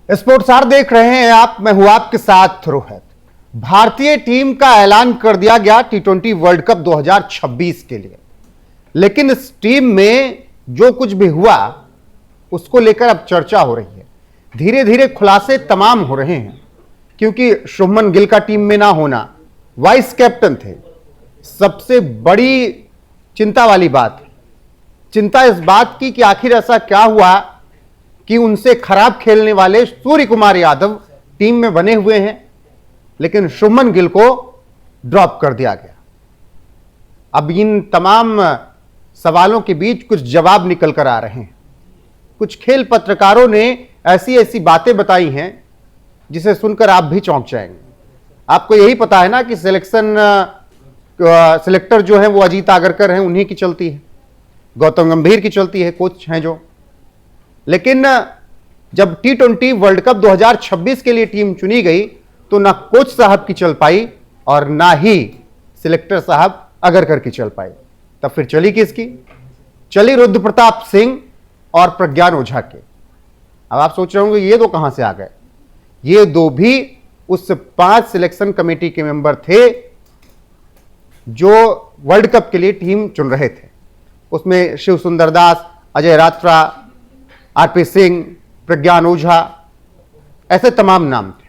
Sportster देख रहे हैं आप, मैं हूं आपके साथ रोहित। भारतीय टीम का ऐलान कर दिया गया टी20 वर्ल्ड कप 2026 के लिए, लेकिन इस टीम में जो कुछ भी हुआ उसको लेकर अब चर्चा हो रही है। धीरे धीरे खुलासे तमाम हो रहे हैं, क्योंकि शुभमन गिल का टीम में ना होना, वाइस कैप्टन थे। सबसे बड़ी चिंता वाली बात, चिंता इस बात की कि आखिर ऐसा क्या हुआ कि उनसे खराब खेलने वाले सूर्य कुमार यादव टीम में बने हुए हैं, लेकिन शुभमन गिल को ड्रॉप कर दिया गया। अब इन तमाम सवालों के बीच कुछ जवाब निकल कर आ रहे हैं। कुछ खेल पत्रकारों ने ऐसी ऐसी बातें बताई हैं जिसे सुनकर आप भी चौंक जाएंगे। आपको यही पता है ना कि सिलेक्टर जो है वो अजीत आगरकर हैं, उन्हीं की चलती है, गौतम गंभीर की चलती है, कोच हैं जो। लेकिन जब टी20 वर्ल्ड कप 2026 के लिए टीम चुनी गई तो ना कोच साहब की चल पाई और ना ही सिलेक्टर साहब आगरकर की चल पाई। तब फिर चली किसकी? चली रुद्र प्रताप सिंह और प्रज्ञान ओझा के। अब आप सोच रहे होंगे ये दो कहां से आ गए। ये दो भी उस 5 सिलेक्शन कमेटी के मेंबर थे जो वर्ल्ड कप के लिए टीम चुन रहे थे। उसमें शिव सुंदर दास, अजय रात्रा, आरपी सिंह, प्रज्ञान ओझा, ऐसे तमाम नाम थे।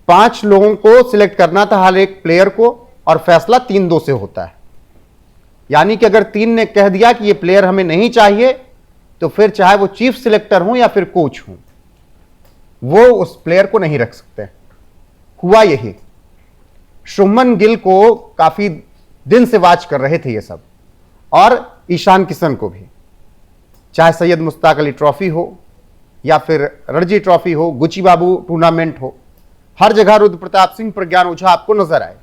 5 लोगों को सिलेक्ट करना था हर एक प्लेयर को, और फैसला 3-2 से होता है। यानी कि अगर 3 ने कह दिया कि ये प्लेयर हमें नहीं चाहिए, तो फिर चाहे वो चीफ सिलेक्टर हो या फिर कोच हो, वो उस प्लेयर को नहीं रख सकते। हुआ यही। शुभमन गिल को काफी दिन से वाच कर रहे थे ये सब, और ईशान किशन को भी। चाहे सैयद मुश्ताक अली ट्रॉफी हो या फिर रणजी ट्रॉफी हो, गुची बाबू टूर्नामेंट हो, हर जगह रुद्र प्रताप सिंह, प्रज्ञान ओझा आपको नजर आए।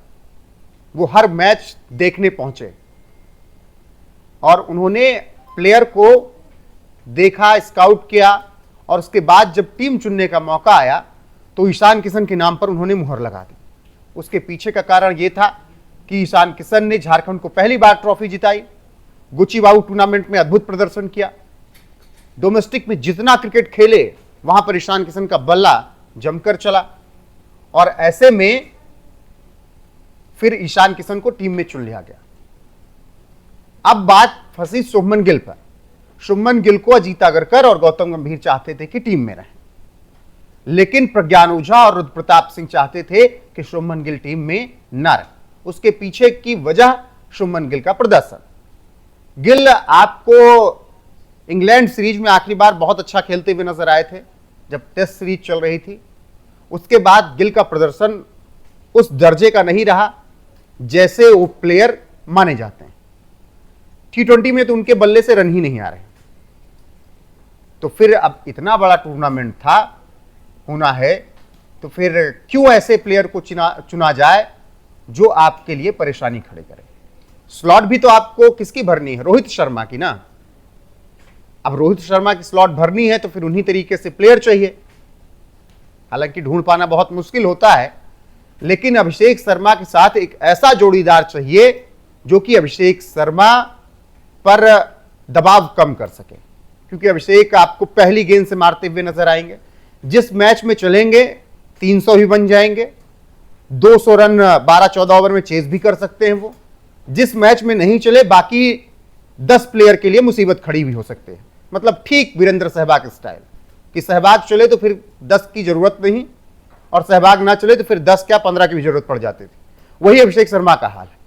वो हर मैच देखने पहुंचे और उन्होंने प्लेयर को देखा, स्काउट किया, और उसके बाद जब टीम चुनने का मौका आया तो ईशान किशन के नाम पर उन्होंने मुहर लगा दी। उसके पीछे का कारण यह था कि ईशान किशन ने झारखंड को पहली बार ट्रॉफी जिताई, गुची बाबू टूर्नामेंट में अद्भुत प्रदर्शन किया, डोमेस्टिक में जितना क्रिकेट खेले वहां पर ईशान किशन का बल्ला जमकर चला, और ऐसे में फिर ईशान किशन को टीम में चुन लिया गया। अब बात फंसी शुभमन गिल पर। शुभमन गिल को अजीत आगरकर और गौतम गंभीर चाहते थे कि टीम में रहें, लेकिन प्रज्ञान ओझा और रुद्र प्रताप सिंह चाहते थे कि शुभमन गिल टीम में न रहे। उसके पीछे की वजह शुभमन गिल का प्रदर्शन। गिल आपको इंग्लैंड सीरीज में आखिरी बार बहुत अच्छा खेलते हुए नजर आए थे जब टेस्ट सीरीज चल रही थी। उसके बाद गिल का प्रदर्शन उस दर्जे का नहीं रहा जैसे वो प्लेयर माने जाते हैं। टी20 में तो उनके बल्ले से रन ही नहीं आ रहे। तो फिर अब इतना बड़ा टूर्नामेंट था, होना है, तो फिर क्यों ऐसे प्लेयर को चुना जाए जो आपके लिए परेशानी खड़े करे। स्लॉट भी तो आपको किसकी भरनी है? रोहित शर्मा की ना। अब रोहित शर्मा की स्लॉट भरनी है तो फिर उन्हीं तरीके से प्लेयर चाहिए। हालांकि ढूंढ पाना बहुत मुश्किल होता है, लेकिन अभिषेक शर्मा के साथ एक ऐसा जोड़ीदार चाहिए जो कि अभिषेक शर्मा पर दबाव कम कर सके, क्योंकि अभिषेक आपको पहली गेंद से मारते हुए नजर आएंगे। जिस मैच में चलेंगे 300 भी बन जाएंगे, 200 रन 12-14 ओवर में चेज भी कर सकते हैं वो। जिस मैच में नहीं चले, बाकी 10 प्लेयर के लिए मुसीबत खड़ी भी हो सकते हैं। मतलब ठीक वीरेंद्र सहवाग स्टाइल कि सहवाग चले तो फिर 10 की जरूरत नहीं, और सहवाग ना चले तो फिर 10 क्या 15 की भी जरूरत पड़ जाती थी। वही अभिषेक शर्मा का हाल है।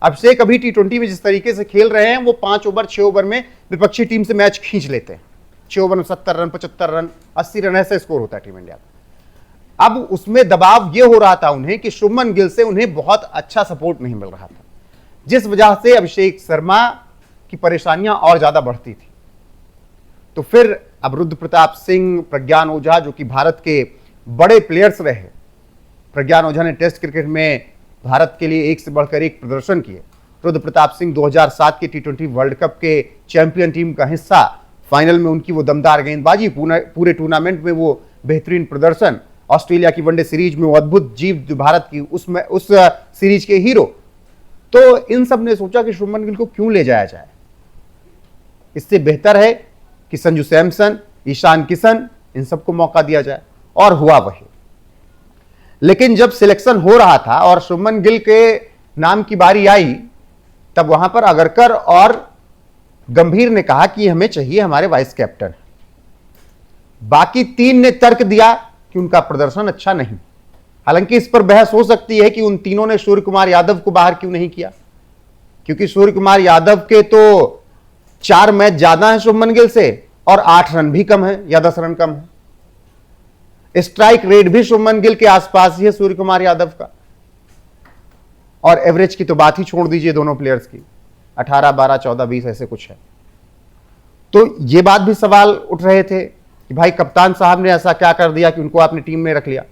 अभिषेक अभी टी20 में जिस तरीके से खेल रहे हैं, वो 5 ओवर 6 ओवर में विपक्षी टीम से मैच खींच लेते हैं। 6 ओवर में 70 रन, 75 रन, 80 रन, ऐसा स्कोर होता है टीम इंडिया का। अब उसमें दबाव यह हो रहा था उन्हें कि शुभमन गिल से उन्हें बहुत अच्छा सपोर्ट नहीं मिल रहा था, जिस वजह से अभिषेक शर्मा की परेशानियां और ज्यादा बढ़ती थी। तो फिर अब रुद्र प्रताप सिंह, प्रज्ञान ओझा, जो कि भारत के बड़े प्लेयर्स रहे, प्रज्ञान ओझा ने टेस्ट क्रिकेट में भारत के लिए एक से बढ़कर एक प्रदर्शन किए। रुद्र प्रताप सिंह 2007 के टी20 वर्ल्ड कप के चैंपियन टीम का हिस्सा। फाइनल में उनकी वो दमदार गेंदबाजी, पूरे टूर्नामेंट में वो बेहतरीन प्रदर्शन, ऑस्ट्रेलिया की वनडे सीरीज में वो अद्भुत जीत जो भारत की उस सीरीज के हीरो। तो इन सब ने सोचा कि शुभमन गिल को क्यों ले जाया जाए। इससे बेहतर है कि संजू सैमसन, ईशान किशन इन सबको मौका दिया जाए, और हुआ वही। लेकिन जब सिलेक्शन हो रहा था और शुभमन गिल के नाम की बारी आई, तब वहां पर अगरकर और गंभीर ने कहा कि हमें चाहिए हमारे वाइस कैप्टन। बाकी 3 ने तर्क दिया कि उनका प्रदर्शन अच्छा नहीं। हालांकि इस पर बहस हो सकती है कि उन तीनों ने सूर्य कुमार यादव को बाहर क्यों नहीं किया, क्योंकि सूर्य कुमार यादव के तो 4 मैच ज्यादा है शुभमन गिल से और 8 रन भी कम है या 10 रन कम है। स्ट्राइक रेट भी शुभमन गिल के आसपास ही है सूर्य कुमार यादव का, और एवरेज की तो बात ही छोड़ दीजिए दोनों प्लेयर्स की, 18, 12, 14, 20 ऐसे कुछ है। तो ये बात भी सवाल उठ रहे थे कि भाई कप्तान साहब ने ऐसा क्या कर दिया कि उनको अपनी टीम में रख लिया।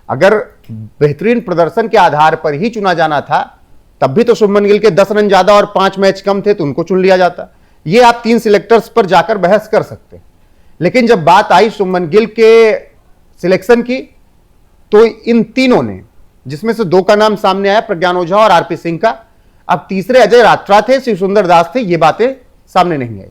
अगर बेहतरीन प्रदर्शन के आधार पर ही चुना जाना था, तब भी तो शुभमन गिल के 10 रन ज्यादा और 5 मैच कम थे, तो उनको चुन लिया जाता। ये आप 3 सिलेक्टर्स पर जाकर बहस कर सकते हैं। लेकिन जब बात आई शुभमन गिल के सिलेक्शन की, तो इन तीनों ने, जिसमें से 2 का नाम सामने आया, प्रज्ञान ओझा और आरपी सिंह का, अब तीसरे अजय रात्रा थे, शिव सुंदर दास थे, ये बातें सामने नहीं आई।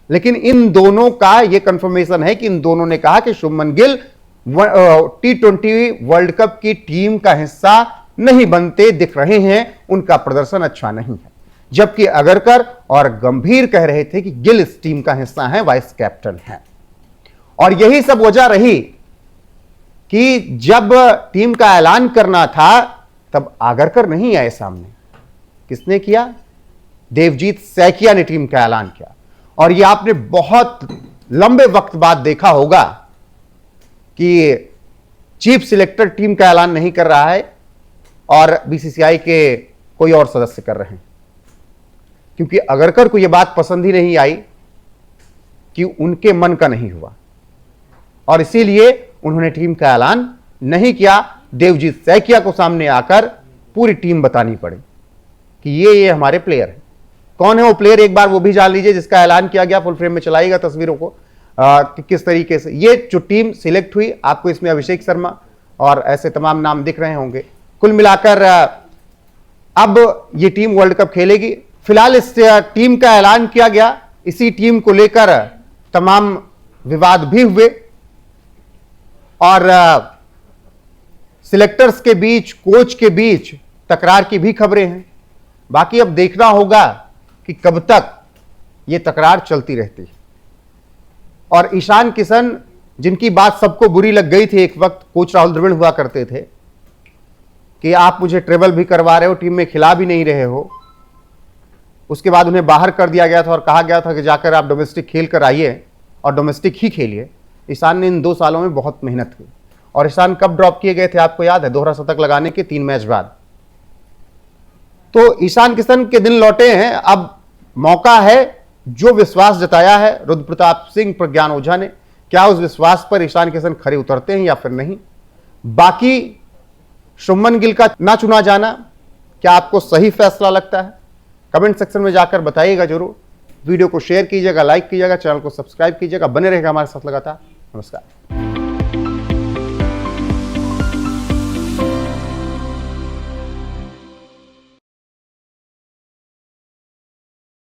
लेकिन इन दोनों का यह कंफर्मेशन है कि इन दोनों ने कहा कि Shubman Gill T20 world cup की टीम का हिस्सा नहीं बनते दिख रहे हैं, उनका प्रदर्शन अच्छा नहीं है। जबकि अगरकर और गंभीर कह रहे थे कि गिल इस टीम का हिस्सा है, वाइस कैप्टन है। और यही सब वजह रही कि जब टीम का ऐलान करना था, तब आगरकर नहीं आए सामने। किसने किया? देवजीत सैकिया ने टीम का ऐलान किया। और यह आपने बहुत लंबे वक्त बाद देखा होगा कि चीफ सिलेक्टर टीम का ऐलान नहीं कर रहा है और बीसीसीआई के कोई और सदस्य कर रहे हैं, क्योंकि अगरकर को यह बात पसंद ही नहीं आई कि उनके मन का नहीं हुआ, और इसीलिए उन्होंने टीम का ऐलान नहीं किया। देवजीत सैकिया को सामने आकर पूरी टीम बतानी पड़ी कि ये हमारे प्लेयर हैं। कौन है वो प्लेयर, एक बार वो भी जान लीजिए जिसका ऐलान किया गया। फुल फ्रेम में चलाइएगा तस्वीरों को कि किस तरीके से ये जो टीम सिलेक्ट हुई। आपको इसमें अभिषेक शर्मा और ऐसे तमाम नाम दिख रहे होंगे। कुल मिलाकर अब ये टीम वर्ल्ड कप खेलेगी। फिलहाल इस टीम का ऐलान किया गया, इसी टीम को लेकर तमाम विवाद भी हुए और सिलेक्टर्स के बीच, कोच के बीच तकरार की भी खबरें हैं। बाकी अब देखना होगा कि कब तक यह तकरार चलती रहती है। और ईशान किशन, जिनकी बात सबको बुरी लग गई थी एक वक्त, कोच राहुल द्रविड़ हुआ करते थे कि आप मुझे ट्रेवल भी करवा रहे हो, टीम में खिला भी नहीं रहे हो। उसके बाद उन्हें बाहर कर दिया गया था और कहा गया था कि जाकर आप डोमेस्टिक खेल कर आइए और डोमेस्टिक ही खेलिए। ईशान ने इन 2 सालों में बहुत मेहनत की। और ईशान कब ड्रॉप किए गए थे आपको याद है? दोहरा शतक लगाने के 3 मैच बाद। तो ईशान किशन के दिन लौटे हैं। अब मौका है, जो विश्वास जताया है रुद्र प्रताप सिंह, प्रज्ञान ओझा ने, क्या उस विश्वास पर ईशान किशन खरे उतरते हैं या फिर नहीं। बाकी शुभमन गिल का ना चुना जाना क्या आपको सही फैसला लगता है? कमेंट सेक्शन में जाकर बताइएगा जरूर। वीडियो को शेयर कीजिएगा, लाइक कीजिएगा, चैनल को सब्सक्राइब कीजिएगा। बने रहेगा हमारे साथ लगातार। नमस्कार।